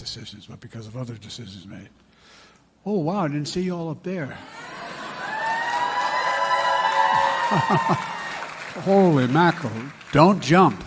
decisions, but because of other decisions made. Oh, wow, I didn't see you all up there. Holy mackerel, don't jump.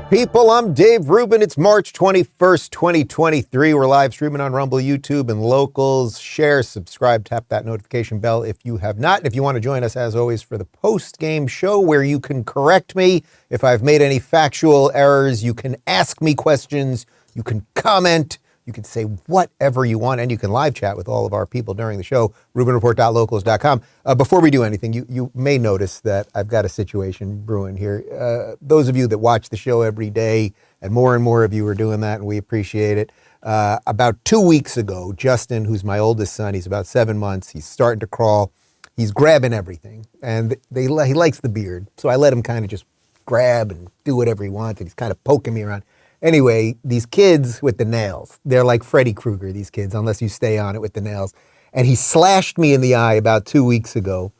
People, I'm Dave Rubin. It's March 21st, 2023. We're live streaming on Rumble, YouTube, and Locals. Share, subscribe, tap that notification bell if you have not. If you want to join us, as always, for the post-game show where you can correct me if I've made any factual errors, you can ask me questions, you can comment, you can say whatever you want, and you can live chat with all of our people during the show, rubinreport.locals.com. Before we do anything, you may notice that I've got a situation brewing here. Those of you that watch the show every day, and more of you are doing that, and we appreciate it. About 2 weeks ago, Justin, who's my oldest son, he's about 7 months, he's starting to crawl, he's grabbing everything, and he likes the beard, so I let him kind of just grab and do whatever he wants, and he's kind of poking me around. Anyway, these kids with the nails, they're like Freddy Krueger, these kids, unless you stay on it with the nails. And he slashed me in the eye about 2 weeks ago.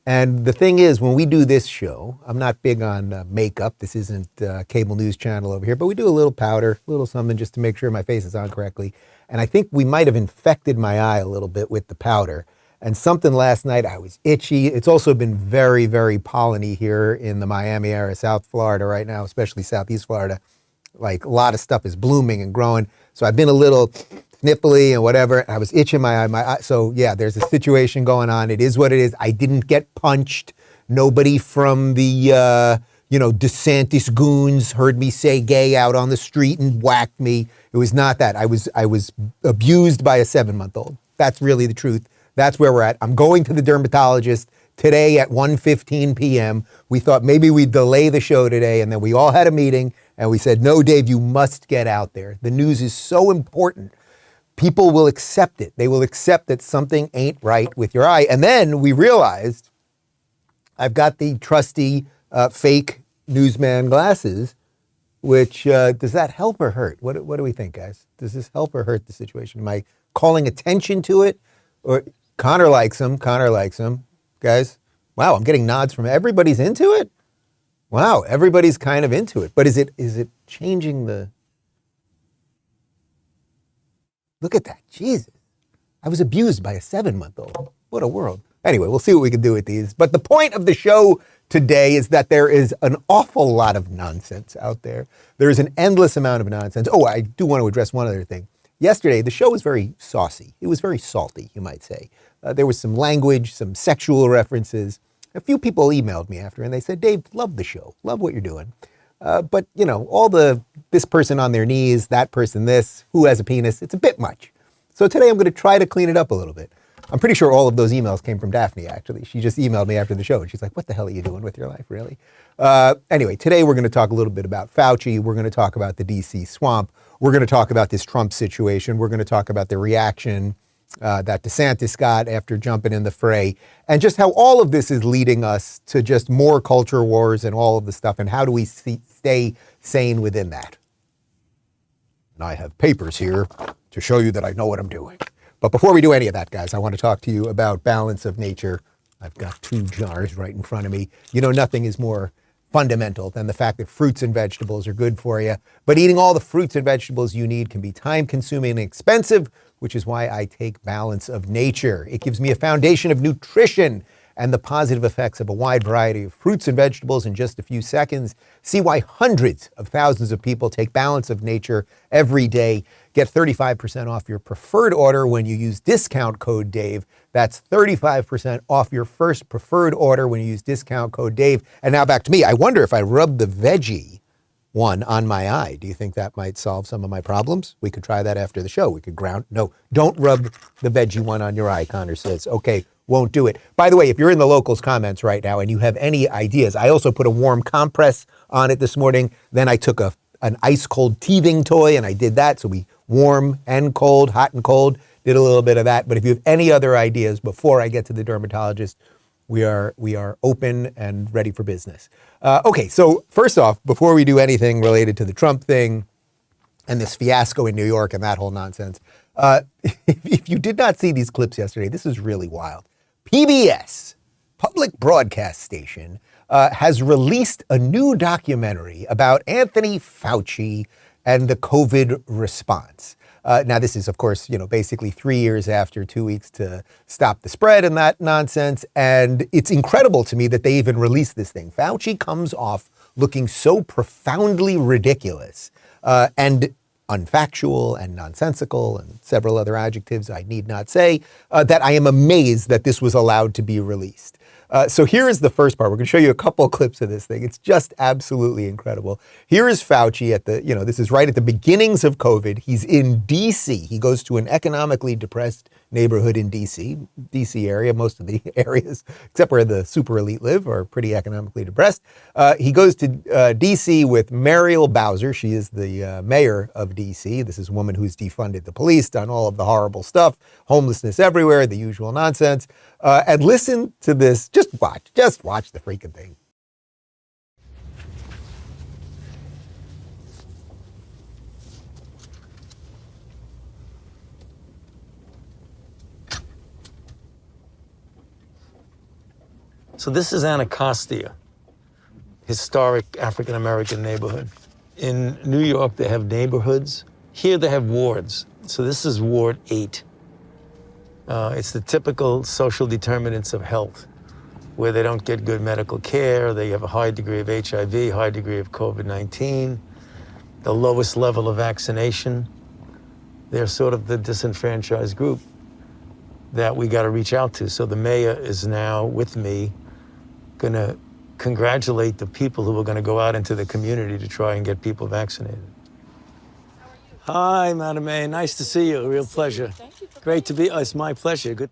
And the thing is, when we do this show, I'm not big on makeup. This isn't a cable news channel over here, but we do a little powder, a little something just to make sure my face is on correctly. And I think we might have infected my eye a little bit with the powder. And something last night, I was itchy. It's also been very, very polleny here in the Miami area, South Florida right now, especially Southeast Florida. Like a lot of stuff is blooming and growing. So I've been a little snipply and whatever. I was itching my eye. So yeah, there's a situation going on. It is what it is. I didn't get punched. Nobody from the, DeSantis goons heard me say gay out on the street and whacked me. It was not that. I was abused by a 7-month-old. That's really the truth. That's where we're at. I'm going to the dermatologist today at 1:15 p.m. We thought maybe we'd delay the show today, and then we all had a meeting. And we said, no, Dave, you must get out there. The news is so important. People will accept it. They will accept that something ain't right with your eye. And then we realized I've got the trusty fake newsman glasses, which does that help or hurt? What do we think, guys? Does this help or hurt the situation? Am I calling attention to it? Or Connor likes them. Guys, wow, I'm getting nods from everybody's into it. Wow, everybody's kind of into it. But is it changing the... Look at that, Jesus. I was abused by a 7-month-old. What a world. Anyway, we'll see what we can do with these. But the point of the show today is that there is an awful lot of nonsense out there. There is an endless amount of nonsense. Oh, I do want to address one other thing. Yesterday, the show was very saucy. It was very salty, you might say. There was some language, some sexual references. A few people emailed me after and they said, Dave, love the show, love what you're doing. But, all this person on their knees, that person this, who has a penis, it's a bit much. So today I'm going to try to clean it up a little bit. I'm pretty sure all of those emails came from Daphne, actually. She just emailed me after the show and she's like, what the hell are you doing with your life, really? Anyway, today we're going to talk a little bit about Fauci. We're going to talk about the DC swamp. We're going to talk about this Trump situation. We're going to talk about the reaction that DeSantis got after jumping in the fray, and just how all of this is leading us to just more culture wars and all of the stuff, and how do we stay sane within that. And I have papers here to show you that I know what I'm doing. But before we do any of that, guys, I want to talk to you about balance of nature. I've got 2 jars right in front of me. Nothing is more fundamental than the fact that fruits and vegetables are good for you. But eating all the fruits and vegetables you need can be time-consuming and expensive, which is why I take Balance of Nature. It gives me a foundation of nutrition and the positive effects of a wide variety of fruits and vegetables in just a few seconds. See why hundreds of thousands of people take Balance of Nature every day. Get 35% off your preferred order when you use discount code Dave. That's 35% off your first preferred order when you use discount code Dave. And now back to me. I wonder if I rub the veggie one on my eye. Do you think that might solve some of my problems? We could try that after the show. We could ground. No, don't rub the veggie one on your eye, Connor says. Okay, won't do it. By the way, if you're in the Locals comments right now and you have any ideas, I also put a warm compress on it this morning. Then I took an ice cold teething toy and I did that. So we warm and cold, hot and cold, did a little bit of that. But if you have any other ideas before I get to the dermatologist, we are open and ready for business. Okay, so first off, before we do anything related to the Trump thing and this fiasco in New York and that whole nonsense, if you did not see these clips yesterday, this is really wild. PBS public broadcast station has released a new documentary about Anthony Fauci and the COVID response. Now, this is, of course, basically 3 years after 2 weeks to stop the spread and that nonsense. And it's incredible to me that they even released this thing. Fauci comes off looking so profoundly ridiculous and unfactual and nonsensical and several other adjectives I need not say, that I am amazed that this was allowed to be released. So here is the first part. We're going to show you a couple of clips of this thing. It's just absolutely incredible. Here is Fauci at the, this is right at the beginnings of COVID. He's in D.C. He goes to an economically depressed neighborhood in D.C. area. Most of the areas, except where the super elite live, are pretty economically depressed. He goes to D.C. with Muriel Bowser. She is the mayor of D.C. This is a woman who's defunded the police, done all of the horrible stuff, homelessness everywhere, the usual nonsense. And listen to this. Just watch the freaking thing. So this is Anacostia, historic African-American neighborhood. In New York, they have neighborhoods. Here they have wards. So this is Ward 8. It's the typical social determinants of health, where they don't get good medical care, they have a high degree of HIV, high degree of COVID-19, the lowest level of vaccination. They're sort of the disenfranchised group that we got to reach out to. So the mayor is now with me, going to congratulate the people who are going to go out into the community to try and get people vaccinated. Hi, Madam Mayor. Nice to see you. A real pleasure. Thank you. Great to be. Oh, it's my pleasure. Good.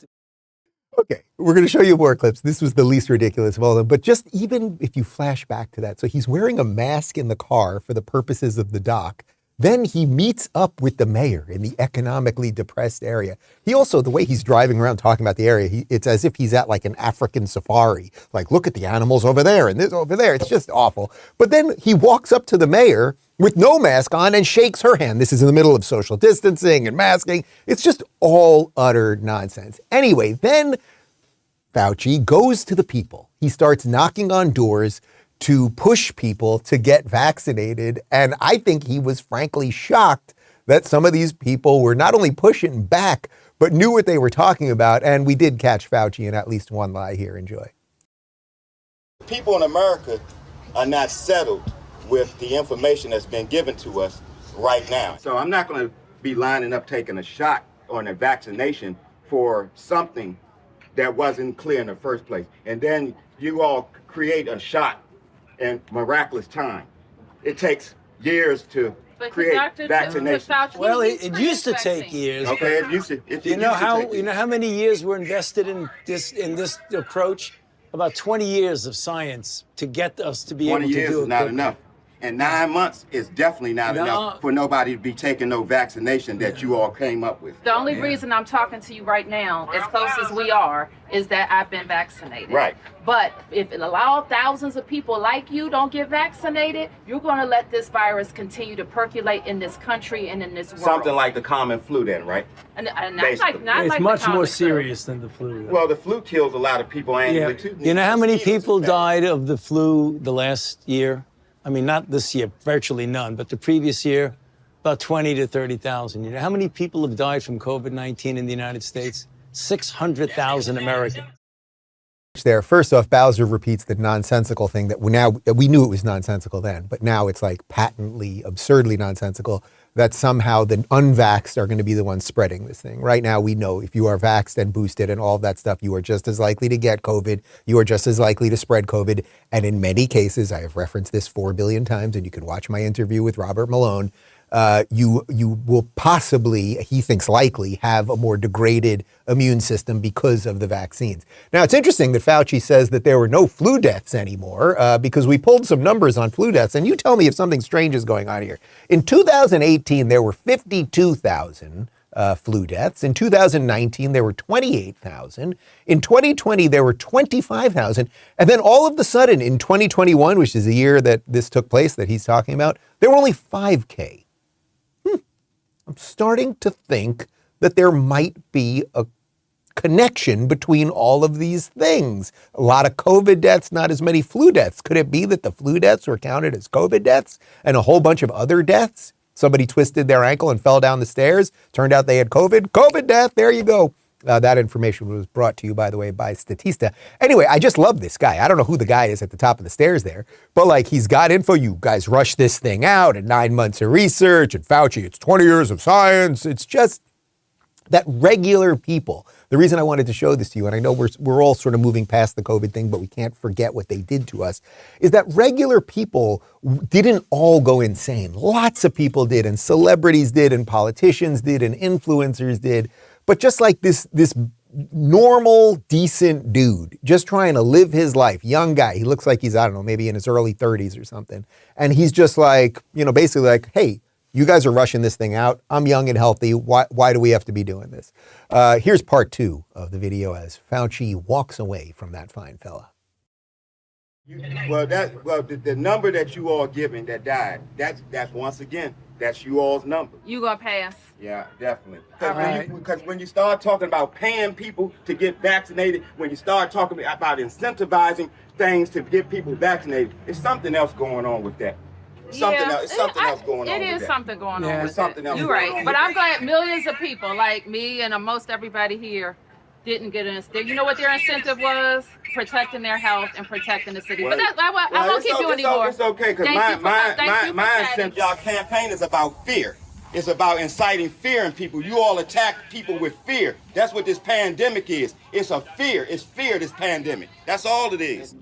Okay, we're going to show you more clips. This was the least ridiculous of all of them. But just even if you flash back to that, so he's wearing a mask in the car for the purposes of the doc. Then he meets up with the mayor in the economically depressed area. He also, the way he's driving around talking about the area, it's as if he's at like an African safari. Like, look at the animals over there and this over there. It's just awful. But then he walks up to the mayor with no mask on and shakes her hand. This is in the middle of social distancing and masking. It's just all utter nonsense. Anyway, then Fauci goes to the people. He starts knocking on doors to push people to get vaccinated. And I think he was frankly shocked that some of these people were not only pushing back, but knew what they were talking about. And we did catch Fauci in at least one lie here. Enjoy. People in America are not settled with the information that's been given to us right now. So I'm not going to be lining up taking a shot on a vaccination for something that wasn't clear in the first place. And then you all create a shot in miraculous time. It takes years to create vaccination. Well, it used to take years. Okay, it used to. You know how many years were invested in this approach? About 20 years of science to get us to be able to do it. 20 years is not enough. And 9 months is definitely not enough for nobody to be taking no vaccination that you all came up with. The only reason I'm talking to you right now, as close as we are, is that I've been vaccinated. Right. But if it allows thousands of people like you don't get vaccinated, you're going to let this virus continue to percolate in this country and in this world. Something like the common flu then, right? And not it's like much the more common serious than the flu. Well, the flu kills a lot of people annually too. You know how many people died of the flu the last year? I mean, not this year, virtually none, but the previous year, about 20 to 30,000. You know how many people have died from COVID-19 in the United States? 600,000 Americans. There, first off, Bowser repeats the nonsensical thing that we knew it was nonsensical then, but now it's like patently, absurdly nonsensical that somehow the unvaxxed are going to be the ones spreading this thing. Right now, we know if you are vaxxed and boosted and all of that stuff, you are just as likely to get COVID. You are just as likely to spread COVID. And in many cases, I have referenced this 4 billion times, and you can watch my interview with Robert Malone. You will possibly, he thinks likely, have a more degraded immune system because of the vaccines. Now, it's interesting that Fauci says that there were no flu deaths anymore because we pulled some numbers on flu deaths. And you tell me if something strange is going on here. In 2018, there were 52,000 flu deaths. In 2019, there were 28,000. In 2020, there were 25,000. And then all of a sudden, in 2021, which is the year that this took place that he's talking about, there were only 5K. I'm starting to think that there might be a connection between all of these things. A lot of COVID deaths, not as many flu deaths. Could it be that the flu deaths were counted as COVID deaths and a whole bunch of other deaths? Somebody twisted their ankle and fell down the stairs. Turned out they had COVID. COVID death. There you go. That information was brought to you, by the way, by Statista. Anyway, I just love this guy. I don't know who the guy is at the top of the stairs there, but like he's got info. You guys rush this thing out and 9 months of research and Fauci, it's 20 years of science. It's just that regular people. The reason I wanted to show this to you, and I know we're all sort of moving past the COVID thing, but we can't forget what they did to us, is that regular people didn't all go insane. Lots of people did, and celebrities did, and politicians did, and influencers did. But just like this normal, decent dude, just trying to live his life, young guy, he looks like he's, I don't know, maybe in his early 30s or something. And he's just like, basically like, hey, you guys are rushing this thing out. I'm young and healthy. Why do we have to be doing this? Here's part 2 of the video as Fauci walks away from that fine fella. The number that you all giving that died, that's once again, that's you all's number. You gonna pass? Yeah, definitely. Right. Because when you start talking about paying people to get vaccinated, when you start talking about incentivizing things to get people vaccinated, there's something else going on with that. Something else going on. It is something going on. There's something else. You're right, but I'm glad millions of people like me and most everybody here didn't get an. You know what their incentive was? Protecting their health and protecting the city. But I won't keep you anymore. It's okay, because my incentive, y'all campaign is about fear. It's about inciting fear in people. You all attack people with fear. That's what this pandemic is. It's a fear. It's fear, this pandemic. That's all it is.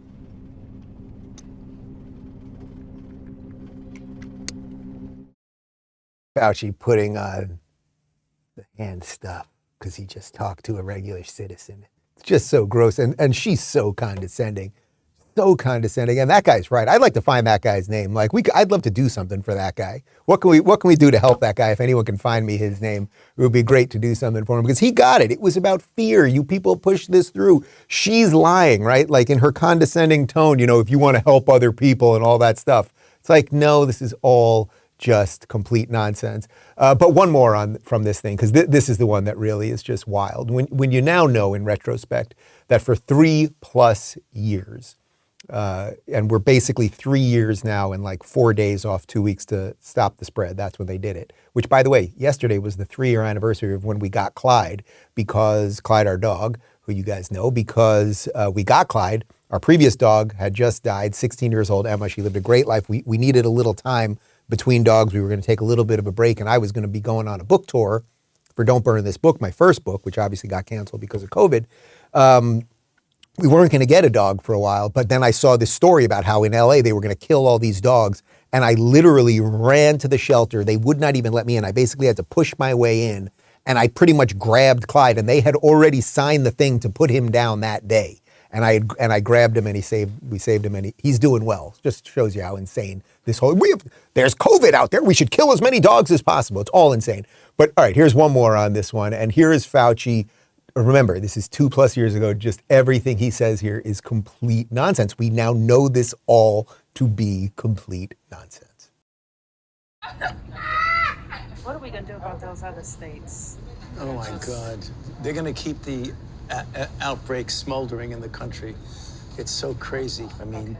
Fauci putting on the hand stuff because he just talked to a regular citizen. It's just so gross. And she's so condescending. So condescending. And that guy's right. I'd like to find that guy's name. Like I'd love to do something for that guy. What can we do to help that guy? If anyone can find me his name, it would be great to do something for him because he got it. It was about fear. You people push this through. She's lying, right? Like in her condescending tone, if you want to help other people and all that stuff. It's like, no, this is all just complete nonsense. But one more from this thing, because this is the one that really is just wild. When you now know in retrospect that for 3+ years, and we're basically 3 years now and like 4 days off, 2 weeks to stop the spread. That's when they did it. Which, by the way, yesterday was the 3-year anniversary of when we got Clyde, because Clyde, our dog, who you guys know, because we got Clyde. Our previous dog had just died, 16 years old, Emma. She lived a great life. We needed a little time between dogs. We were going to take a little bit of a break, and I was going to be going on a book tour for Don't Burn This Book, my first book, which obviously got canceled because of COVID. We weren't going to get a dog for a while, but then I saw this story about how in LA they were going to kill all these dogs, and I literally ran to the shelter. They would not even let me in. I basically had to push my way in, and I pretty much grabbed Clyde, and they had already signed the thing to put him down that day. And I grabbed him, and we saved him, and he's doing well. Just shows you how insane this whole, there's COVID out there. We should kill as many dogs as possible. It's all insane. But all right, here's one more on this one. And here is Fauci. Remember, this is 2+ years ago. Just everything he says here is complete nonsense. We now know this all to be complete nonsense. What are we going to do about those other states? Oh my God. They're going to keep the outbreak smoldering in the country. It's so crazy. I mean,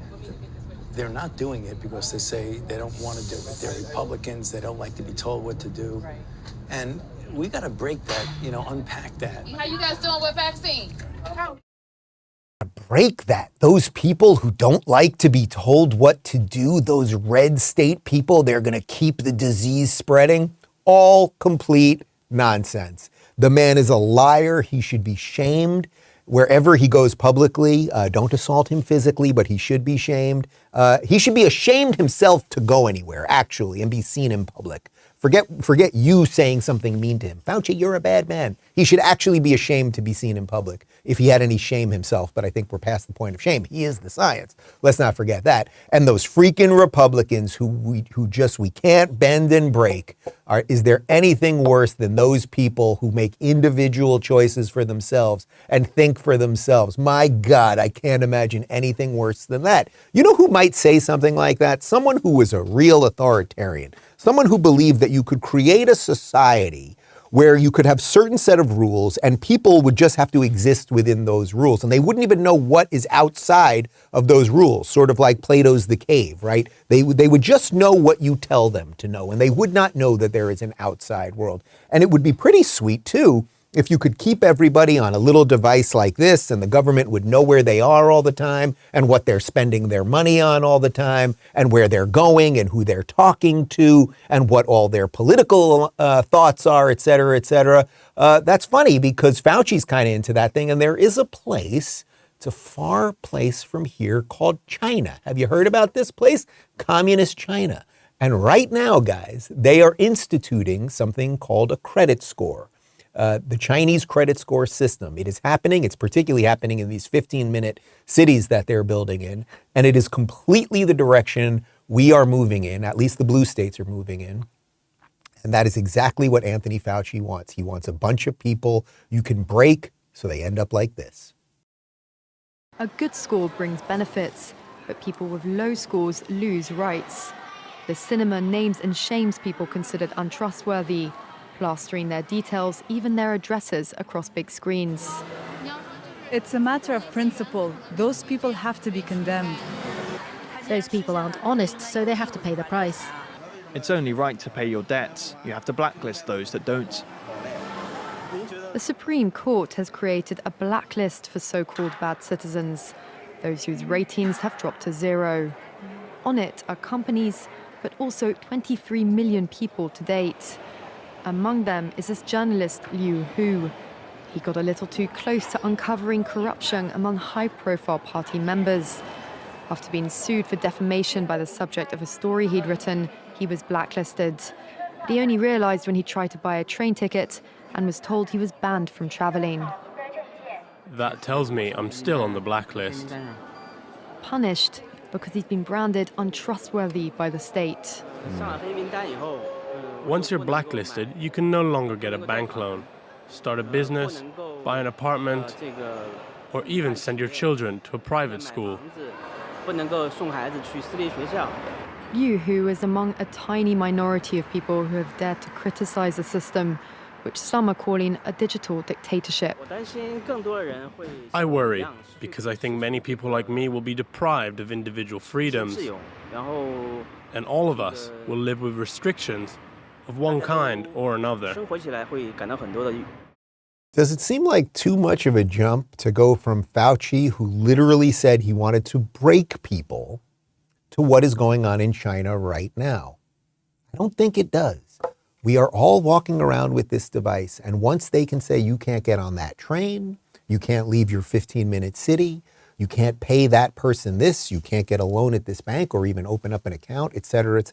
they're not doing it because they say they don't want to do it. They're Republicans. They don't like to be told what to do. Right. And we got to break that, unpack that. How you guys doing with vaccine? Break that. Those people who don't like to be told what to do, those red state people, they're going to keep the disease spreading. All complete nonsense. The man is a liar. He should be shamed. Wherever he goes publicly, don't assault him physically, but he should be shamed. He should be ashamed himself to go anywhere, actually, and be seen in public. Forget you saying something mean to him. Fauci, you're a bad man. He should actually be ashamed to be seen in public if he had any shame himself. But I think we're past the point of shame. He is the science. Let's not forget that. And those freaking Republicans who we can't bend and break. Is there anything worse than those people who make individual choices for themselves and think for themselves? My God, I can't imagine anything worse than that. You know who might say something like that? Someone who was a real authoritarian. Someone who believed that you could create a society where you could have certain set of rules and people would just have to exist within those rules. And they wouldn't even know what is outside of those rules, sort of like Plato's The Cave, right? They would just know what you tell them to know, and they would not know that there is an outside world. And it would be pretty sweet, too, if you could keep everybody on a little device like this and the government would know where they are all the time and what they're spending their money on all the time and where they're going and who they're talking to and what all their political thoughts are, et cetera, et cetera. That's funny because Fauci's kind of into that thing. And there is a place, it's a far place from here called China. Have you heard about this place? Communist China. And right now, guys, they are instituting something called a credit score. The Chinese credit score system. It is happening. It's particularly happening in these 15-minute cities that they're building in. And it is completely the direction we are moving in, at least the blue states are moving in. And that is exactly what Anthony Fauci wants. He wants a bunch of people you can break so they end up like this. A good score brings benefits, but people with low scores lose rights. The cinema names and shames people considered untrustworthy, plastering their details, even their addresses, across big screens. It's a matter of principle. Those people have to be condemned. Those people aren't honest, so they have to pay the price. It's only right to pay your debts. You have to blacklist those that don't. The Supreme Court has created a blacklist for so-called bad citizens, those whose ratings have dropped to zero. On it are companies, but also 23 million people to date. Among them is this journalist, Liu Hu. He got a little too close to uncovering corruption among high-profile party members. After being sued for defamation by the subject of a story he'd written, he was blacklisted. But he only realized when he tried to buy a train ticket and was told he was banned from traveling. That tells me I'm still on the blacklist. Punished because he's been branded untrustworthy by the state. Once you're blacklisted, you can no longer get a bank loan, start a business, buy an apartment, or even send your children to a private school. Liu Hu is among a tiny minority of people who have dared to criticize the system, which some are calling a digital dictatorship. I worry, because I think many people like me will be deprived of individual freedoms, and all of us will live with restrictions of one kind or another. Does it seem like too much of a jump to go from Fauci, who literally said he wanted to break people, to what is going on in China right now? I don't think it does. We are all walking around with this device, and once they can say you can't get on that train, you can't leave your 15-minute city, you can't pay that person this, you can't get a loan at this bank or even open up an account, et cetera,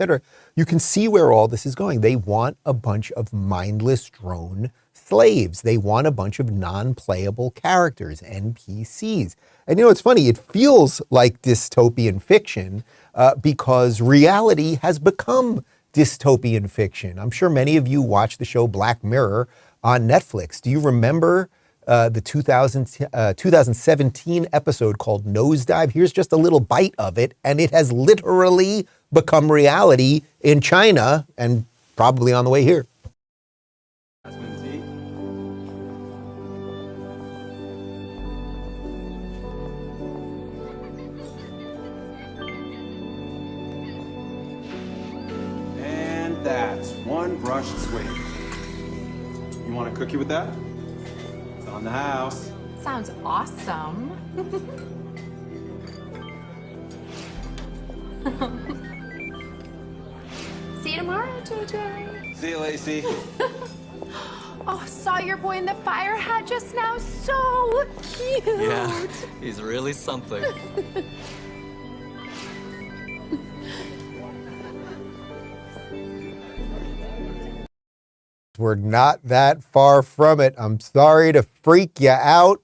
you can see where all this is going. They want a bunch of mindless drone slaves. They want a bunch of non-playable characters, NPCs. And you know, it's funny, it feels like dystopian fiction because reality has become dystopian fiction. I'm sure many of you watch the show Black Mirror on Netflix. Do you remember the 2017 episode called Nosedive? Here's just a little bite of it, and it has literally become reality in China and probably on the way here. That's one brush sweep. You want a cookie with that? It's on the house. Sounds awesome. See you tomorrow, JJ. See you, Lacey. Oh, saw your boy in the fire hat just now. So cute. Yeah, he's really something. We're not that far from it. I'm sorry to freak you out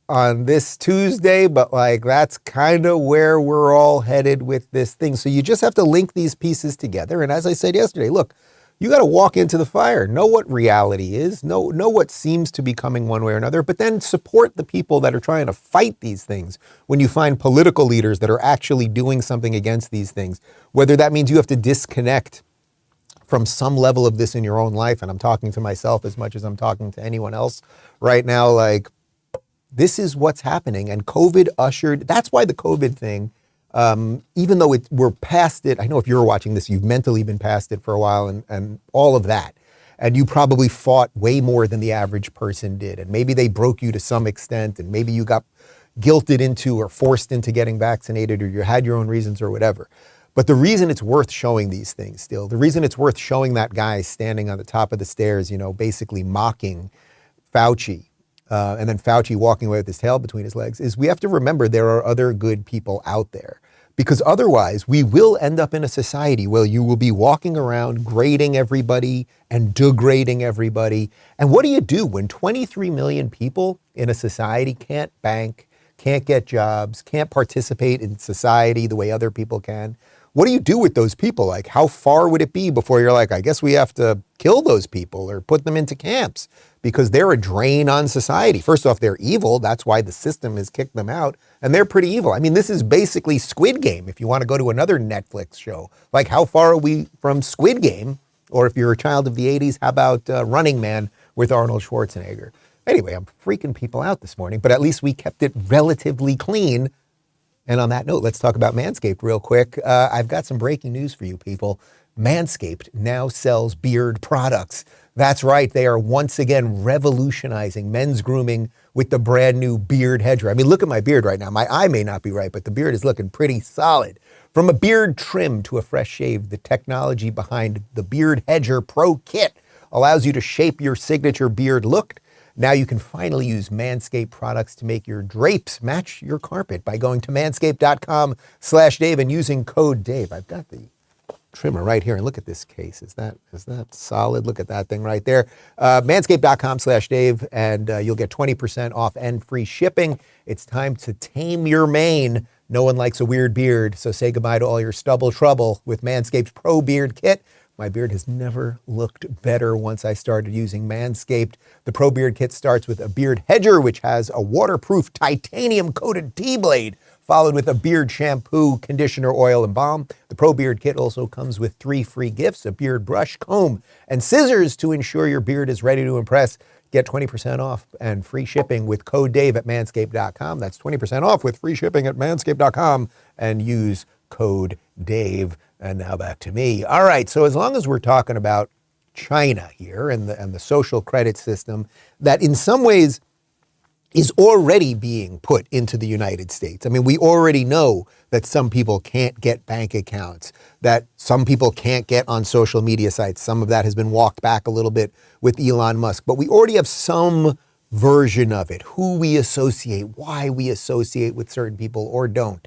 on this Tuesday, but like that's kind of where we're all headed with this thing. So you just have to link these pieces together. And as I said yesterday, look, you got to walk into the fire, know what reality is, know what seems to be coming one way or another, but then support the people that are trying to fight these things when you find political leaders that are actually doing something against these things, whether that means you have to disconnect from some level of this in your own life, and I'm talking to myself as much as I'm talking to anyone else right now, like, this is what's happening. And COVID ushered, that's why the COVID thing, even though we're past it, I know if you're watching this, you've mentally been past it for a while and all of that. And you probably fought way more than the average person did. And maybe they broke you to some extent, and maybe you got guilted into or forced into getting vaccinated, or you had your own reasons or whatever. But the reason it's worth showing these things still, the reason it's worth showing that guy standing on the top of the stairs, you know, basically mocking Fauci, and then Fauci walking away with his tail between his legs, is we have to remember there are other good people out there. Because otherwise, we will end up in a society where you will be walking around grading everybody and degrading everybody. And what do you do when 23 million people in a society can't bank, can't get jobs, can't participate in society the way other people can? What do you do with those people? Like, how far would it be before you're like, I guess we have to kill those people or put them into camps because they're a drain on society? First off, they're evil. That's why the system has kicked them out. And they're pretty evil. I mean, this is basically Squid Game. If you want to go to another Netflix show, like, how far are we from Squid Game? Or if you're a child of the 80s, how about Running Man with Arnold Schwarzenegger? Anyway, I'm freaking people out this morning, but at least we kept it relatively clean. And on that note, let's talk about Manscaped real quick. I've got some breaking news for you people. Manscaped now sells beard products. That's right, they are once again revolutionizing men's grooming with the brand new beard hedger. I mean, look at my beard right now. My eye may not be right, but the beard is looking pretty solid. From a beard trim to a fresh shave, the technology behind the Beard Hedger Pro Kit allows you to shape your signature beard look. Now you can finally use Manscaped products to make your drapes match your carpet by going to manscaped.com/Dave and using code Dave. I've got the trimmer right here, and look at this case. Is that solid? Look at that thing right there. Manscaped.com/Dave, and you'll get 20% off and free shipping. It's time to tame your mane. No one likes a weird beard, so say goodbye to all your stubble trouble with Manscaped's Pro Beard Kit. My beard has never looked better once I started using Manscaped. The Pro Beard Kit starts with a beard hedger, which has a waterproof titanium-coated T-blade, followed with a beard shampoo, conditioner, oil, and balm. The Pro Beard Kit also comes with 3 free gifts: a beard brush, comb, and scissors to ensure your beard is ready to impress. Get 20% off and free shipping with code Dave at manscaped.com. That's 20% off with free shipping at manscaped.com, and use code Dave. And now back to me. All right, so as long as we're talking about China here and the social credit system that in some ways is already being put into the United States. I mean, we already know that some people can't get bank accounts, that some people can't get on social media sites. Some of that has been walked back a little bit with Elon Musk, but we already have some version of it, who we associate, why we associate with certain people or don't.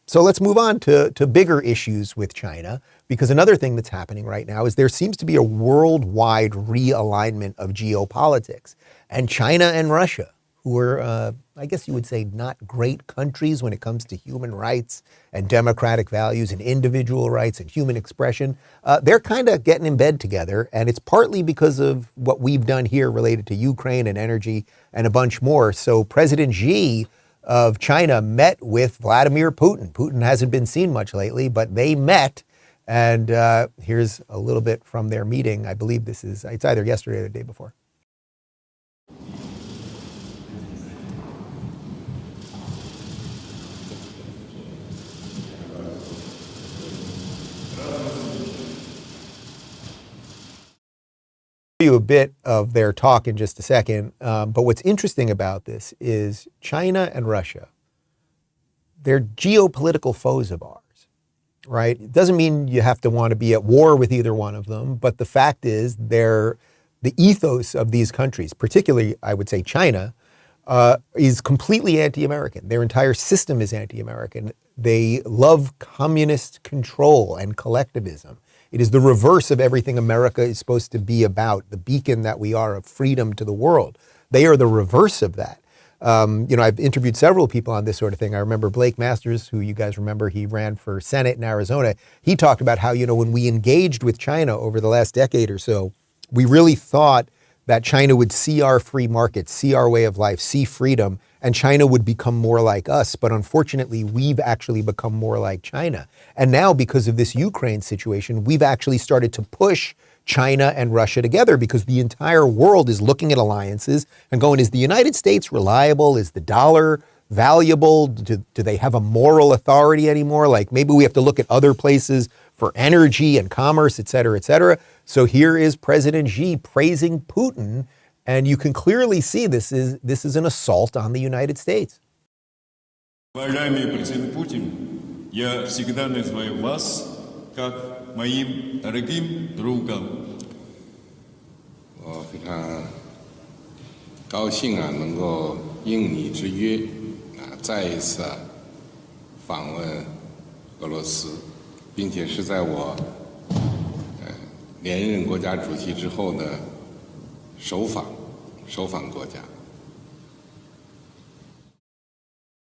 So let's move on to bigger issues with China, because another thing that's happening right now is there seems to be a worldwide realignment of geopolitics. And China and Russia, who are, I guess you would say, not great countries when it comes to human rights and democratic values and individual rights and human expression, they're kind of getting in bed together. And it's partly because of what we've done here related to Ukraine and energy and a bunch more. So President Xi of China met with Vladimir Putin. Putin hasn't been seen much lately, but they met. And here's a little bit from their meeting. I believe it's either yesterday or the day before. You a bit of their talk in just a second, but what's interesting about this is China and Russia, they're geopolitical foes of ours, right? It doesn't mean you have to want to be at war with either one of them, but the fact is the ethos of these countries, particularly I would say China, is completely anti-American. Their entire system is anti-American. They love communist control and collectivism. It is the reverse of everything America is supposed to be about, the beacon that we are of freedom to the world. They are the reverse of that. I've interviewed several people on this sort of thing. I remember Blake Masters, who you guys remember, he ran for Senate in Arizona. He talked about how, when we engaged with China over the last decade or so, we really thought that China would see our free market, see our way of life, see freedom, and China would become more like us. But unfortunately, we've actually become more like China. And now, because of this Ukraine situation, we've actually started to push China and Russia together because the entire world is looking at alliances and going, is the United States reliable? Is the dollar valuable? Do they have a moral authority anymore? Like maybe we have to look at other places for energy and commerce, et cetera, et cetera. So here is President Xi praising Putin. And you can clearly see this is an assault on the United States. Уважаемый президент Путин, я всегда называю вас как моим дорогим другом. 我非常高兴能够应你之约再一次访问俄罗斯，并且是在我连任国家主席之后的首访国家。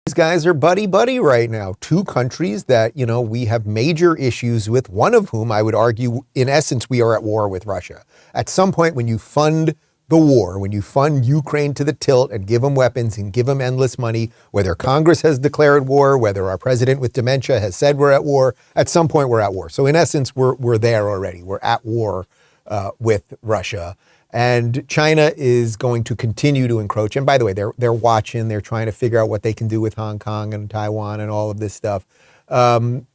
These guys are buddy-buddy right now. Two countries that, you know, we have major issues with, one of whom I would argue, in essence, we are at war with Russia. At some point, when you fund the war, when you fund Ukraine to the tilt and give them weapons and give them endless money, whether Congress has declared war, whether our president with dementia has said we're at war, at some point we're at war. So in essence, we're there already. We're at war with Russia. And China is going to continue to encroach. And by the way, they're watching. They're trying to figure out what they can do with Hong Kong and Taiwan and all of this stuff. But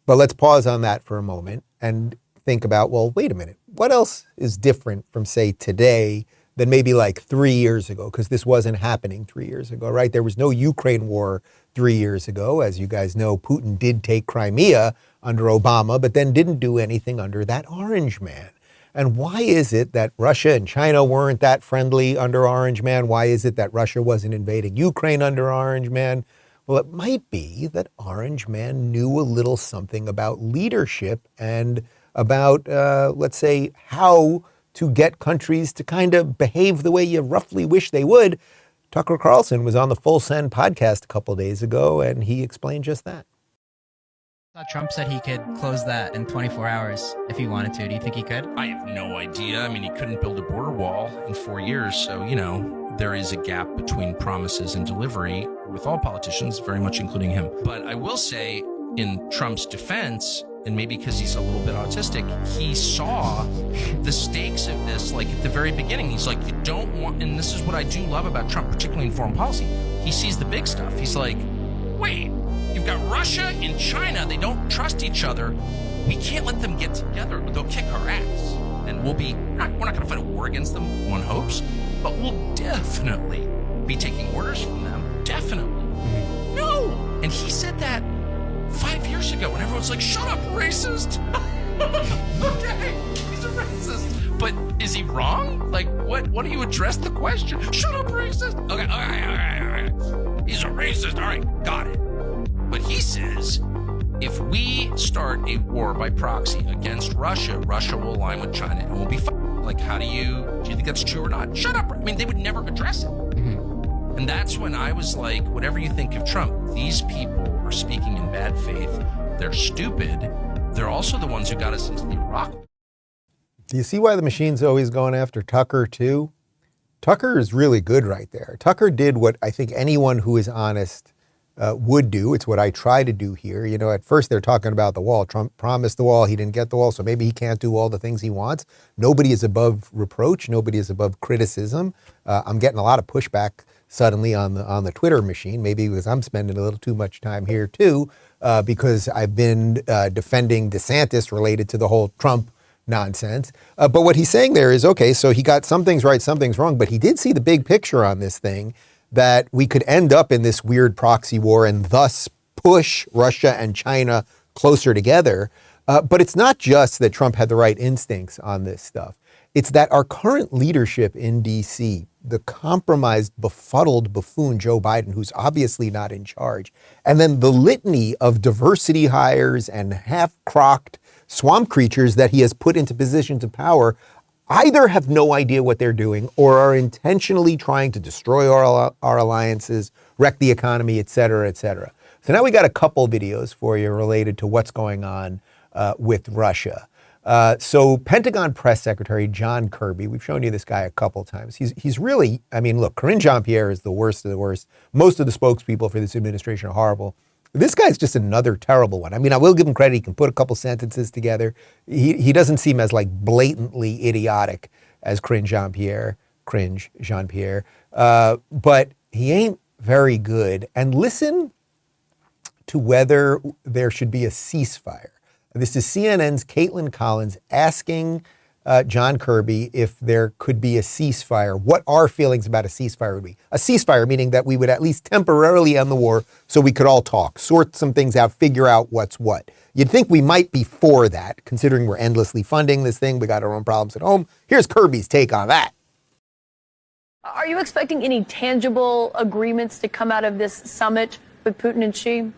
let's pause on that for a moment and think about, well, wait a minute. What else is different from, say, today than maybe like 3 years ago? Because this wasn't happening 3 years ago, right? There was no Ukraine war 3 years ago. As you guys know, Putin did take Crimea under Obama, but then didn't do anything under that Orange Man. And why is it that Russia and China weren't that friendly under Orange Man? Why is it that Russia wasn't invading Ukraine under Orange Man? Well, it might be that Orange Man knew a little something about leadership and about, let's say, how to get countries to kind of behave the way you roughly wish they would. Tucker Carlson was on the Full Send podcast a couple of days ago, and he explained just that. Trump said he could close that in 24 hours if he wanted to. Do you think he could? I have no idea. I mean, he couldn't build a border wall in 4 years. So, you know, there is a gap between promises and delivery with all politicians, very much including him. But I will say, in Trump's defense, and maybe because he's a little bit autistic, he saw the stakes of this, like at the very beginning. He's like, you don't want, and this is what I do love about Trump, particularly in foreign policy. He sees the big stuff. He's like, wait, you've got Russia and China. They don't trust each other. We can't let them get together. They'll kick our ass. And we're not going to fight a war against them, one hopes, but we'll definitely be taking orders from them. Definitely. No. And he said that 5 years ago, and everyone's like, shut up, racist. Okay, he's a racist. But is he wrong? Like, what do you address the question? Shut up, racist. Okay, all right. He's a racist. All right, got it. But he says, if we start a war by proxy against Russia, Russia will align with China and we'll be fine. Like, do you think that's true or not? Shut up. I mean, they would never address it. Mm-hmm. And that's when I was like, whatever you think of Trump, these people are speaking in bad faith. They're stupid. They're also the ones who got us into the Iraq. Do you see why the machine's always going after Tucker too? Tucker is really good right there. Tucker did what I think anyone who is honest would do. It's what I try to do here. You know, at first they're talking about the wall. Trump promised the wall. He didn't get the wall, so maybe he can't do all the things he wants. Nobody is above reproach. Nobody is above criticism. I'm getting a lot of pushback suddenly on the Twitter machine, maybe because I'm spending a little too much time here too, because I've been defending DeSantis related to the whole Trump nonsense. But what he's saying there is, okay, so he got some things right, some things wrong, but he did see the big picture on this thing, that we could end up in this weird proxy war and thus push Russia and China closer together. But it's not just that Trump had the right instincts on this stuff. It's that our current leadership in D.C., the compromised, befuddled buffoon Joe Biden, who's obviously not in charge, and then the litany of diversity hires and half-crocked swamp creatures that he has put into positions of power either have no idea what they're doing or are intentionally trying to destroy our alliances, wreck the economy, et cetera, et cetera. So now we got a couple videos for you related to what's going on with Russia. So Pentagon Press Secretary John Kirby, we've shown you this guy a couple times. He's really, I mean, look, Karine Jean-Pierre is the worst of the worst. Most of the spokespeople for this administration are horrible. This guy's just another terrible one. I mean, I will give him credit. He can put a couple sentences together. He doesn't seem as like blatantly idiotic as Karine Jean-Pierre, but he ain't very good. And listen to whether there should be a ceasefire. This is CNN's Kaitlan Collins asking John Kirby if there could be a ceasefire. What our feelings about a ceasefire would be. A ceasefire meaning that we would at least temporarily end the war so we could all talk, sort some things out, figure out what's what. You'd think we might be for that, considering we're endlessly funding this thing. We got our own problems at home. Here's Kirby's take on that. Are you expecting any tangible agreements to come out of this summit with Putin and Xi?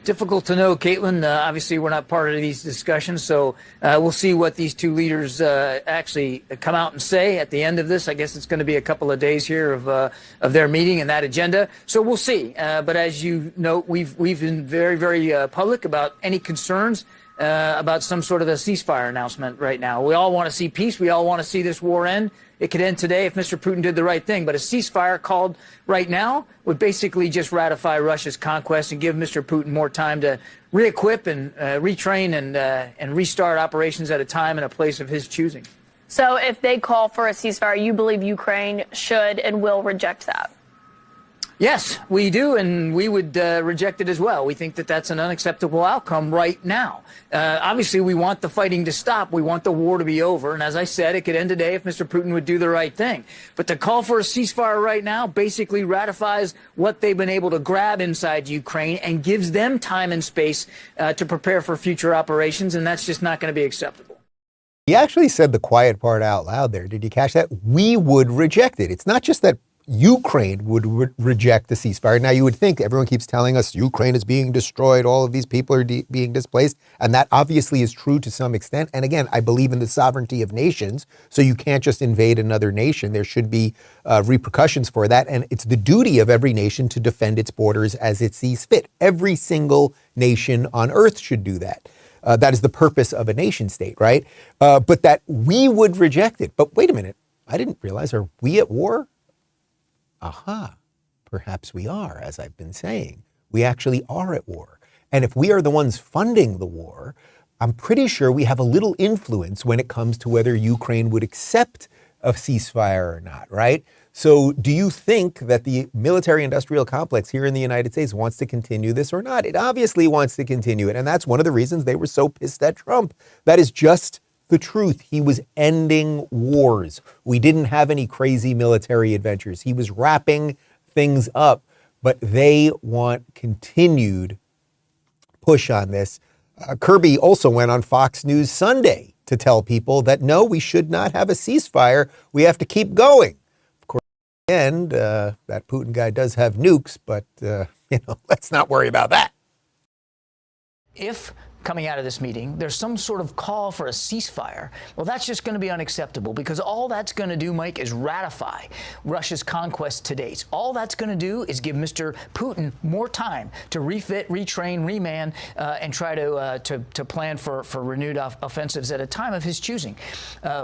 Difficult to know, Kaitlan. Obviously, we're not part of these discussions, so we'll see what these two leaders actually come out and say at the end of this. I guess it's going to be a couple of days here of their meeting and that agenda, so we'll see. But as you know, we've been very, very public about any concerns about some sort of a ceasefire announcement right now. We all want to see peace. We all want to see this war end. It could end today if Mr. Putin did the right thing. But a ceasefire called right now would basically just ratify Russia's conquest and give Mr. Putin more time to re-equip and retrain and restart operations at a time and a place of his choosing. So if they call for a ceasefire, you believe Ukraine should and will reject that? Yes, we do, and we would reject it as well. We think that that's an unacceptable outcome right now. Obviously, we want the fighting to stop. We want the war to be over. And as I said, it could end today if Mr. Putin would do the right thing. But to call for a ceasefire right now basically ratifies what they've been able to grab inside Ukraine and gives them time and space to prepare for future operations, and that's just not going to be acceptable. He actually said the quiet part out loud there. Did you catch that? We would reject it. It's not just that Ukraine would reject the ceasefire. Now, you would think everyone keeps telling us Ukraine is being destroyed, all of these people are being displaced, and that obviously is true to some extent. And again, I believe in the sovereignty of nations, so you can't just invade another nation. There should be repercussions for that, and it's the duty of every nation to defend its borders as it sees fit. Every single nation on earth should do that. That is the purpose of a nation state, right? But that we would reject it. But wait a minute, I didn't realize, are we at war? Aha, perhaps we are, as I've been saying. We actually are at war. And if we are the ones funding the war, I'm pretty sure we have a little influence when it comes to whether Ukraine would accept a ceasefire or not, right? So do you think that the military-industrial complex here in the United States wants to continue this or not? It obviously wants to continue it. And that's one of the reasons they were so pissed at Trump. That is just the truth. He was ending wars. We didn't have any crazy military adventures. He was wrapping things up, but they want continued push on this. Kirby also went on Fox News Sunday to tell people that no, we should not have a ceasefire. We have to keep going. Of course, in the end, that Putin guy does have nukes, but let's not worry about that. If coming out of this meeting, there's some sort of call for a ceasefire, well, that's just going to be unacceptable because all that's going to do, Mike, is ratify Russia's conquest to date. All that's going to do is give Mr. Putin more time to refit, retrain, reman, and try to plan for renewed offensives at a time of his choosing.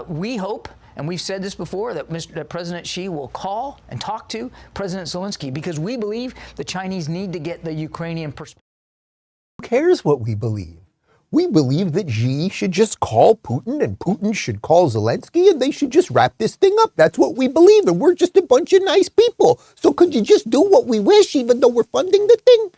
We hope, and we've said this before, that President Xi will call and talk to President Zelensky because we believe the Chinese need to get the Ukrainian perspective. Who cares what we believe? We believe that Xi should just call Putin and Putin should call Zelensky and they should just wrap this thing up. That's what we believe. And we're just a bunch of nice people. So could you just do what we wish even though we're funding the thing?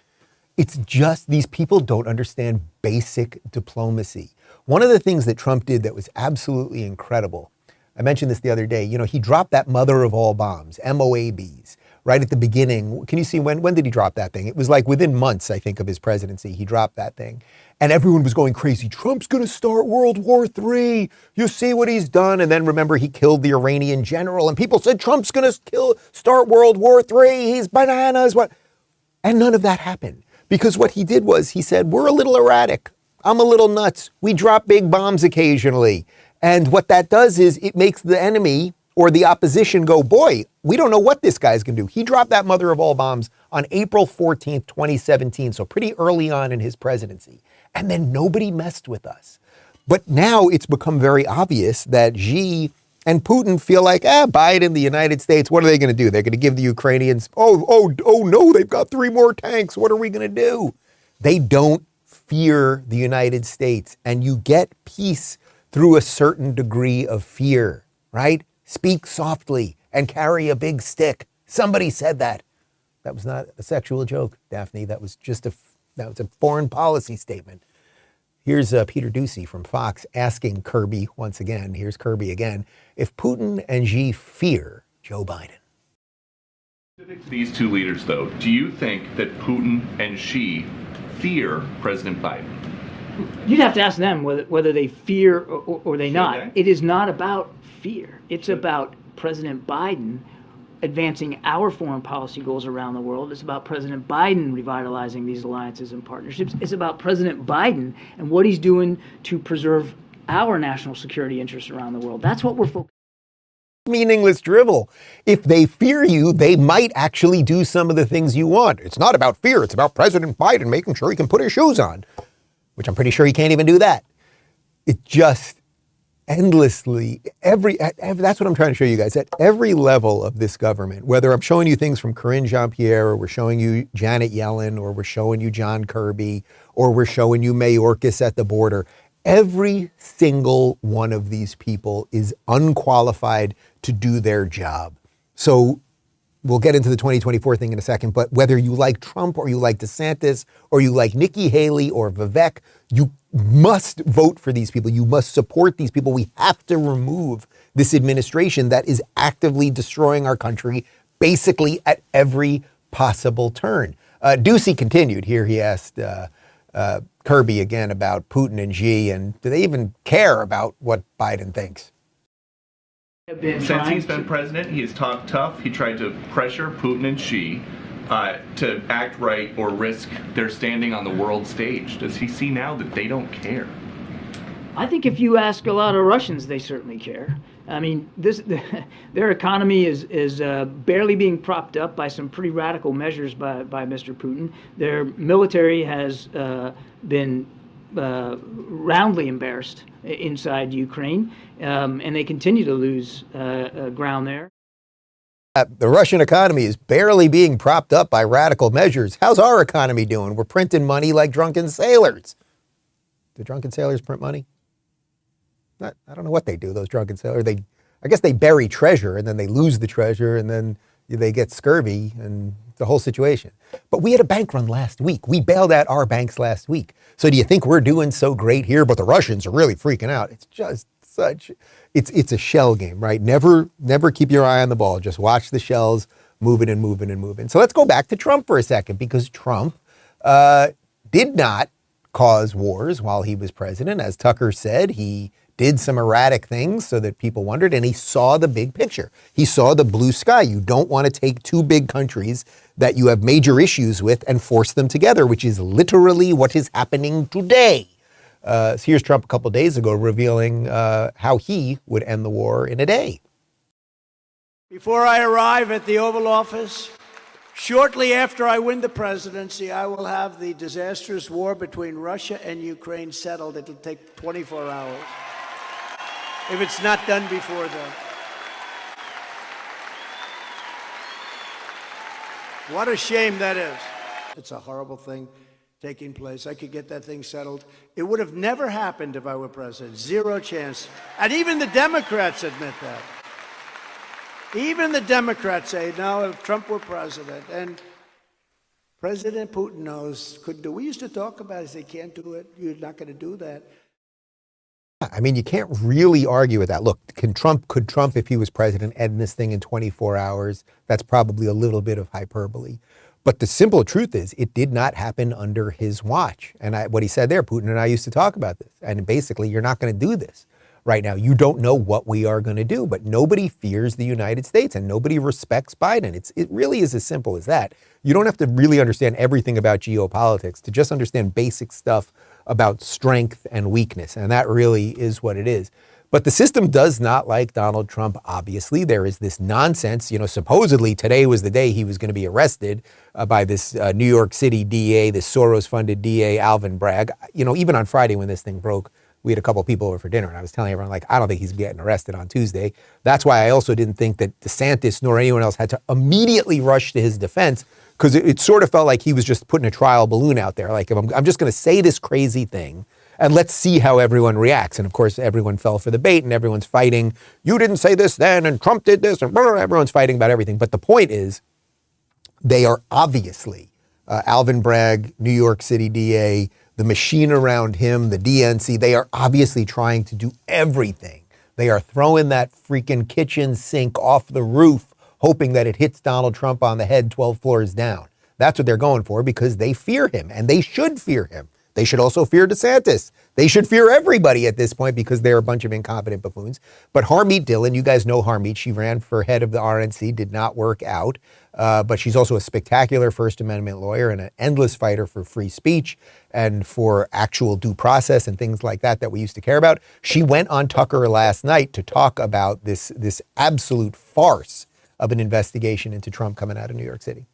It's just these people don't understand basic diplomacy. One of the things that Trump did that was absolutely incredible, I mentioned this the other day, he dropped that mother of all bombs, MOABs. Right at the beginning. Can you see when did he drop that thing? It was like within months, I think, of his presidency, he dropped that thing. And everyone was going crazy. Trump's going to start World War III. You see what he's done. And then remember, he killed the Iranian general and people said, Trump's going to start World War III. He's bananas. What? And none of that happened because what he did was he said, we're a little erratic. I'm a little nuts. We drop big bombs occasionally. And what that does is it makes the enemy or the opposition go, boy, we don't know what this guy's going to do. He dropped that mother of all bombs on April 14th, 2017, so pretty early on in his presidency. And then nobody messed with us. But now it's become very obvious that Xi and Putin feel like, Biden, the United States, what are they going to do? They're going to give the Ukrainians, oh no, they've got 3 more tanks. What are we going to do? They don't fear the United States. And you get peace through a certain degree of fear, right? Speak softly and carry a big stick. Somebody said that. That was not a sexual joke, Daphne. That was just a foreign policy statement. Here's Peter Doocy from Fox asking Kirby once again, here's Kirby again, if Putin and Xi fear Joe Biden. These two leaders, though, do you think that Putin and Xi fear President Biden? You'd have to ask them whether they fear or they not. It is not about fear. It's about President Biden advancing our foreign policy goals around the world. It's about President Biden revitalizing these alliances and partnerships. It's about President Biden and what he's doing to preserve our national security interests around the world. That's what we're focused on. Meaningless drivel. If they fear you, they might actually do some of the things you want. It's not about fear. It's about President Biden making sure he can put his shoes on, which I'm pretty sure he can't even do that. It just endlessly, that's what I'm trying to show you guys, at every level of this government, whether I'm showing you things from Karine Jean-Pierre, or we're showing you Janet Yellen, or we're showing you John Kirby, or we're showing you Mayorkas at the border, every single one of these people is unqualified to do their job. So we'll get into the 2024 thing in a second, but whether you like Trump or you like DeSantis or you like Nikki Haley or Vivek, you must vote for these people. You must support these people. We have to remove this administration that is actively destroying our country basically at every possible turn. Doocy continued here. He asked Kirby again about Putin and Xi, and do they even care about what Biden thinks? Since he's been president, he has talked tough. He tried to pressure Putin and Xi to act right or risk their standing on the world stage. Does he see now that they don't care? I think if you ask a lot of Russians, they certainly care. I mean, their economy is barely being propped up by some pretty radical measures by Mr. Putin. Their military has been roundly embarrassed inside Ukraine, and they continue to lose ground there. The Russian economy is barely being propped up by radical measures. How's our economy doing? We're printing money like drunken sailors. Do drunken sailors print money? I don't know what they do, those drunken sailors. I guess they bury treasure, and then they lose the treasure, and then they get scurvy, and the whole situation. But we had a bank run last week. We bailed out our banks last week. So do you think we're doing so great here, but the Russians are really freaking out? It's just it's a shell game, right? Never keep your eye on the ball. Just watch the shells moving and moving and moving. So let's go back to Trump for a second, because Trump did not cause wars while he was president. As Tucker said, he did some erratic things so that people wondered, and he saw the big picture. He saw the blue sky. You don't want to take two big countries that you have major issues with and force them together, which is literally what is happening today. So here's Trump a couple of days ago revealing how he would end the war in a day. Before I arrive at the Oval Office, shortly after I win the presidency, I will have the disastrous war between Russia and Ukraine settled. It'll take 24 hours. If it's not done before then. What a shame that is. It's a horrible thing taking place. I could get that thing settled. It would have never happened if I were president. Zero chance. And even the Democrats admit that. Even the Democrats say, no, if Trump were president. And President Putin knows, couldn't do. We used to talk about it, say, can't do it. You're not going to do that. I mean, you can't really argue with that. Look, could Trump, if he was president, end this thing in 24 hours? That's probably a little bit of hyperbole. But the simple truth is it did not happen under his watch. And what he said there, Putin and I used to talk about this. And basically, you're not going to do this right now. You don't know what we are going to do. But nobody fears the United States and nobody respects Biden. It really is as simple as that. You don't have to really understand everything about geopolitics to just understand basic stuff about strength and weakness. And that really is what it is. But the system does not like Donald Trump, obviously. There is this nonsense. You know, supposedly today was the day he was going to be arrested by this New York City DA, this Soros-funded DA, Alvin Bragg. You know, even on Friday when this thing broke, we had a couple people over for dinner, and I was telling everyone, like, I don't think he's getting arrested on Tuesday. That's why I also didn't think that DeSantis nor anyone else had to immediately rush to his defense, because it sort of felt like he was just putting a trial balloon out there. Like, I'm just going to say this crazy thing, and let's see how everyone reacts. And of course, everyone fell for the bait, and everyone's fighting. You didn't say this then, and Trump did this, and blah, blah, blah. Everyone's fighting about everything. But the point is, they are obviously, Alvin Bragg, New York City DA, the machine around him, the DNC, they are obviously trying to do everything. They are throwing that freaking kitchen sink off the roof, hoping that it hits Donald Trump on the head 12 floors down. That's what they're going for, because they fear him, and they should fear him. They should also fear DeSantis. They should fear everybody at this point, because they're a bunch of incompetent buffoons. But Harmeet Dhillon, you guys know Harmeet. She ran for head of the RNC, did not work out. But she's also a spectacular First Amendment lawyer and an endless fighter for free speech and for actual due process and things like that we used to care about. She went on Tucker last night to talk about this absolute farce of an investigation into Trump coming out of New York City.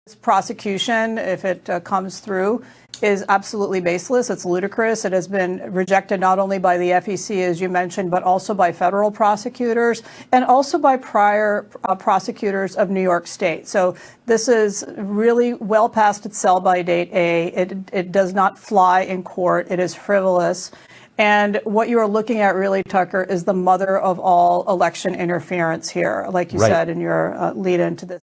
This prosecution, if it comes through, is absolutely baseless. It's ludicrous. It has been rejected not only by the FEC, as you mentioned, but also by federal prosecutors and also by prior prosecutors of New York State. So this is really well past its sell-by date. It does not fly in court. It is frivolous. And what you are looking at, really, Tucker, is the mother of all election interference here, like you said in your lead into this.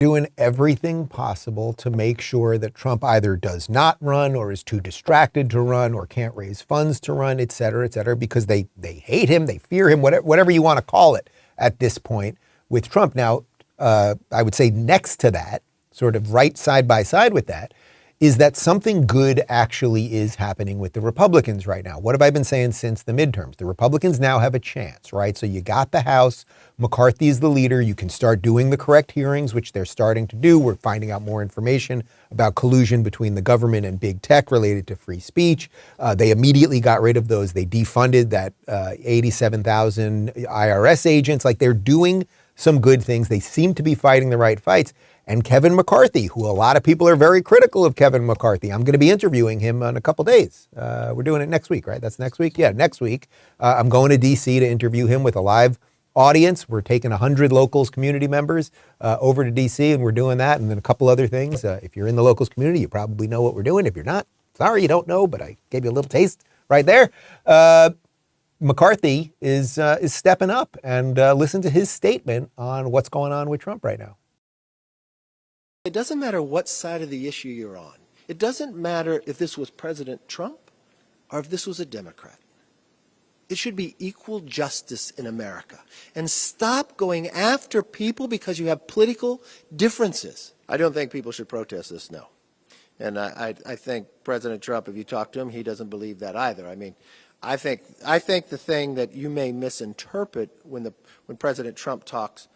Doing everything possible to make sure that Trump either does not run or is too distracted to run or can't raise funds to run, et cetera, because they hate him, they fear him, whatever you want to call it at this point with Trump. Now, I would say next to that, sort of right side by side with that, is that something good actually is happening with the Republicans right now. What have I been saying since the midterms? The Republicans now have a chance, right? So you got the House. McCarthy's the leader. You can start doing the correct hearings, which they're starting to do. We're finding out more information about collusion between the government and big tech related to free speech. They immediately got rid of those. They defunded that 87,000 IRS agents. Like, they're doing some good things. They seem to be fighting the right fights. And Kevin McCarthy, who a lot of people are very critical of Kevin McCarthy. I'm going to be interviewing him in a couple days. We're doing it next week, right? That's next week? Yeah, next week. I'm going to D.C. to interview him with a live audience. We're taking 100 locals community members over to D.C., and we're doing that. And then a couple other things. If you're in the locals community, you probably know what we're doing. If you're not, sorry, you don't know, but I gave you a little taste right there. McCarthy is stepping up, and listen to his statement on what's going on with Trump right now. It doesn't matter what side of the issue you're on. It doesn't matter if this was President Trump or if this was a Democrat. It should be equal justice in America. And stop going after people because you have political differences. I don't think people should protest this, no. And I think President Trump, if you talk to him, he doesn't believe that either. I mean, I think the thing that you may misinterpret when President Trump talks,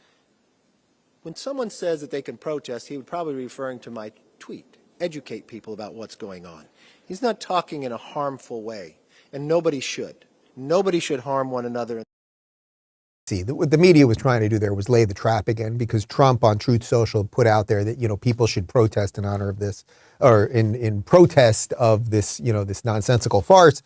when someone says that they can protest, he would probably be referring to my tweet, educate people about what's going on. He's not talking in a harmful way, and nobody should. Nobody should harm one another. See, what the media was trying to do there was lay the trap again, because Trump on Truth Social put out there that, people should protest in honor of this, or in protest of this, this nonsensical farce.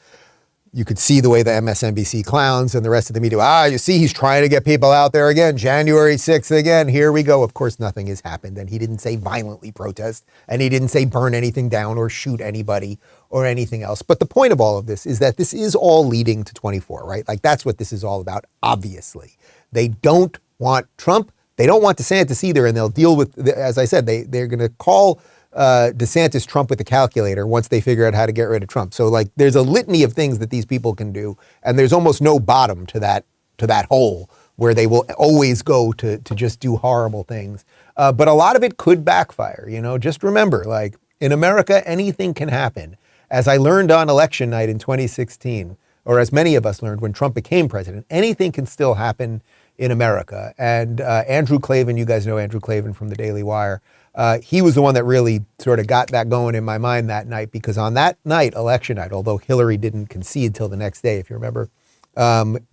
You could see the way the MSNBC clowns and the rest of the media, you see, he's trying to get people out there again. January 6th again, here we go. Of course, nothing has happened. And he didn't say violently protest, and he didn't say burn anything down or shoot anybody or anything else. But the point of all of this is that this is all leading to 24, right? Like, that's what this is all about, obviously. They don't want Trump. They don't want DeSantis either. And they'll deal with, as I said, they're going to call DeSantis Trump with the calculator once they figure out how to get rid of Trump. So, like, there's a litany of things that these people can do, and there's almost no bottom to that hole where they will always go to just do horrible things. But a lot of it could backfire. Just remember, like, in America, anything can happen. As I learned on election night in 2016, or as many of us learned when Trump became president, anything can still happen in America. And Andrew Klavan, you guys know Andrew Klavan from the Daily Wire. He was the one that really sort of got that going in my mind that night, because on that night, election night, although Hillary didn't concede till the next day, if you remember,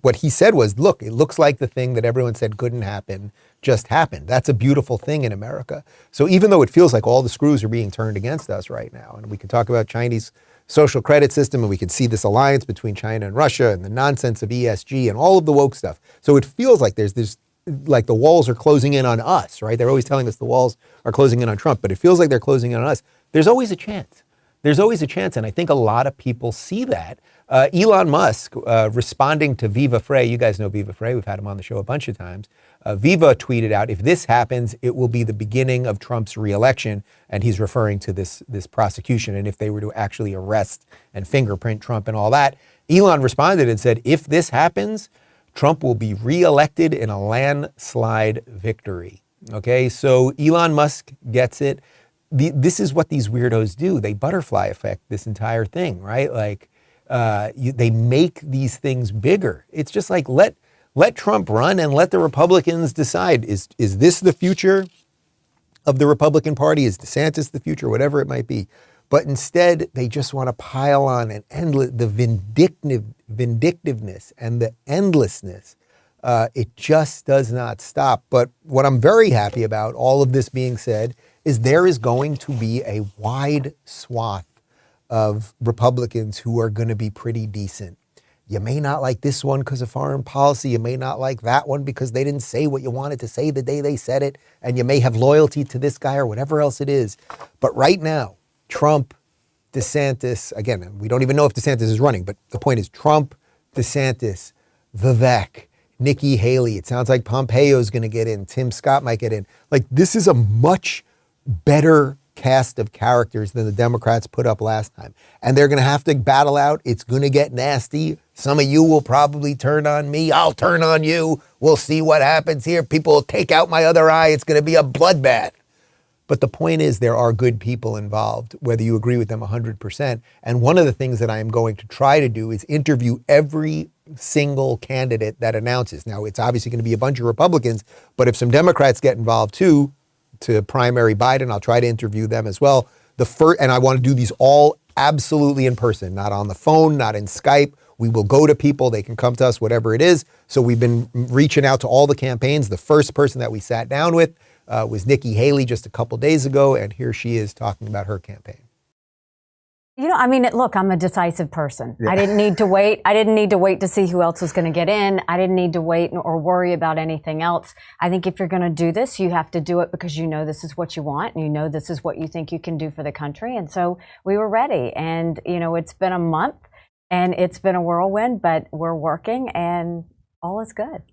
what he said was, look, it looks like the thing that everyone said couldn't happen just happened. That's a beautiful thing in America. So even though it feels like all the screws are being turned against us right now, and we can talk about Chinese social credit system, and we can see this alliance between China and Russia and the nonsense of ESG and all of the woke stuff. So it feels like there's this, like the walls are closing in on us, right? They're always telling us the walls are closing in on Trump, but it feels like they're closing in on us. There's always a chance. There's always a chance, and I think a lot of people see that. Elon Musk, responding to Viva Frey, you guys know Viva Frey, we've had him on the show a bunch of times. Viva tweeted out, if this happens, it will be the beginning of Trump's reelection, and he's referring to this prosecution, and if they were to actually arrest and fingerprint Trump and all that. Elon responded and said, if this happens, Trump will be reelected in a landslide victory. Okay, so Elon Musk gets it. This is what these weirdos do. They butterfly effect this entire thing, right? Like, they make these things bigger. It's just like, let Trump run and let the Republicans decide. Is this the future of the Republican Party? Is DeSantis the future? Whatever it might be. But instead, they just want to pile on an endless, the vindictiveness and the endlessness. It just does not stop. But what I'm very happy about, all of this being said, is there is going to be a wide swath of Republicans who are going to be pretty decent. You may not like this one because of foreign policy. You may not like that one because they didn't say what you wanted to say the day they said it. And you may have loyalty to this guy or whatever else it is. But right now, Trump, DeSantis, again, we don't even know if DeSantis is running, but the point is Trump, DeSantis, Vivek, Nikki Haley. It sounds like Pompeo is going to get in. Tim Scott might get in. Like, this is a much better cast of characters than the Democrats put up last time. And they're going to have to battle out. It's going to get nasty. Some of you will probably turn on me. I'll turn on you. We'll see what happens here. People will take out my other eye. It's going to be a bloodbath. But the point is, there are good people involved, whether you agree with them 100%. And one of the things that I am going to try to do is interview every single candidate that announces. Now, it's obviously going to be a bunch of Republicans, but if some Democrats get involved too, to primary Biden, I'll try to interview them as well. And I want to do these all absolutely in person, not on the phone, not in Skype. We will go to people. They can come to us, whatever it is. So we've been reaching out to all the campaigns. The first person that we sat down with was Nikki Haley just a couple days ago, and here she is talking about her campaign. You know, I mean, look, I'm a decisive person. Yeah. I didn't need to wait. I didn't need to wait to see who else was going to get in. I didn't need to wait or worry about anything else. I think if you're going to do this, you have to do it because you know this is what you want and you know this is what you think you can do for the country. And so we were ready. And, you know, it's been a month and it's been a whirlwind, but we're working and all is good.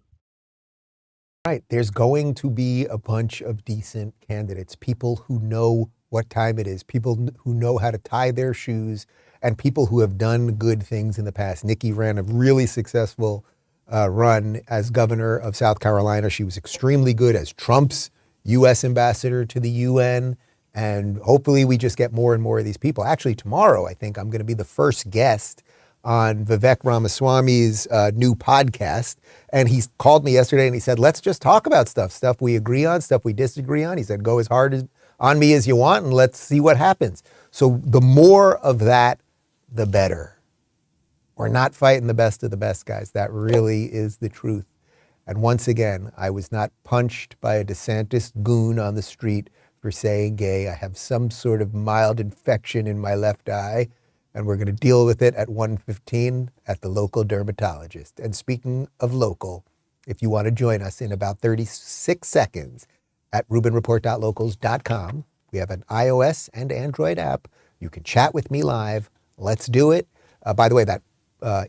Right. There's going to be a bunch of decent candidates, people who know what time it is, people who know how to tie their shoes, and people who have done good things in the past. Nikki ran a really successful run as governor of South Carolina. She was extremely good as Trump's U.S. ambassador to the UN. And hopefully we just get more and more of these people. Actually, tomorrow, I think I'm going to be the first guest on Vivek Ramaswamy's new podcast. And he called me yesterday and he said, let's just talk about stuff we agree on, stuff we disagree on. He said, go as hard on me as you want and let's see what happens. So the more of that, the better. We're not fighting the best of the best, guys. That really is the truth. And once again, I was not punched by a DeSantis goon on the street for saying gay. I have some sort of mild infection in my left eye, and we're going to deal with it at 1:15 at the local dermatologist. And speaking of local, if you want to join us in about 36 seconds at rubinreport.locals.com, we have an iOS and Android app. You can chat with me live. Let's do it. By the way, that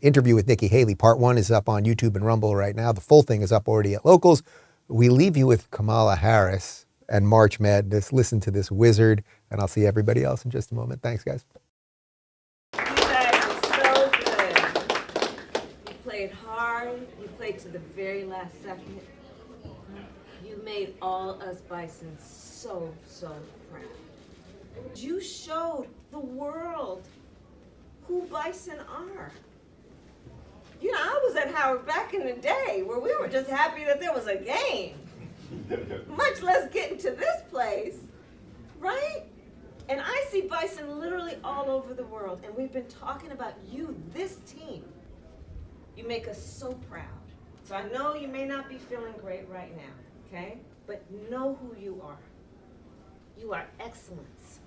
interview with Nikki Haley, part 1 is up on YouTube and Rumble right now. The full thing is up already at Locals. We leave you with Kamala Harris and March Madness. Listen to this wizard, and I'll see everybody else in just a moment. Thanks, guys. You guys are so good. You played hard. You played to the very last second. You made all us Bison so proud. You showed the world who Bison are. You know, I was at Howard back in the day where we were just happy that there was a game, much less getting to this place, right? And I see Bison literally all over the world, and we've been talking about you, this team. You make us so proud. So I know you may not be feeling great right now, okay? But know who you are. You are excellence.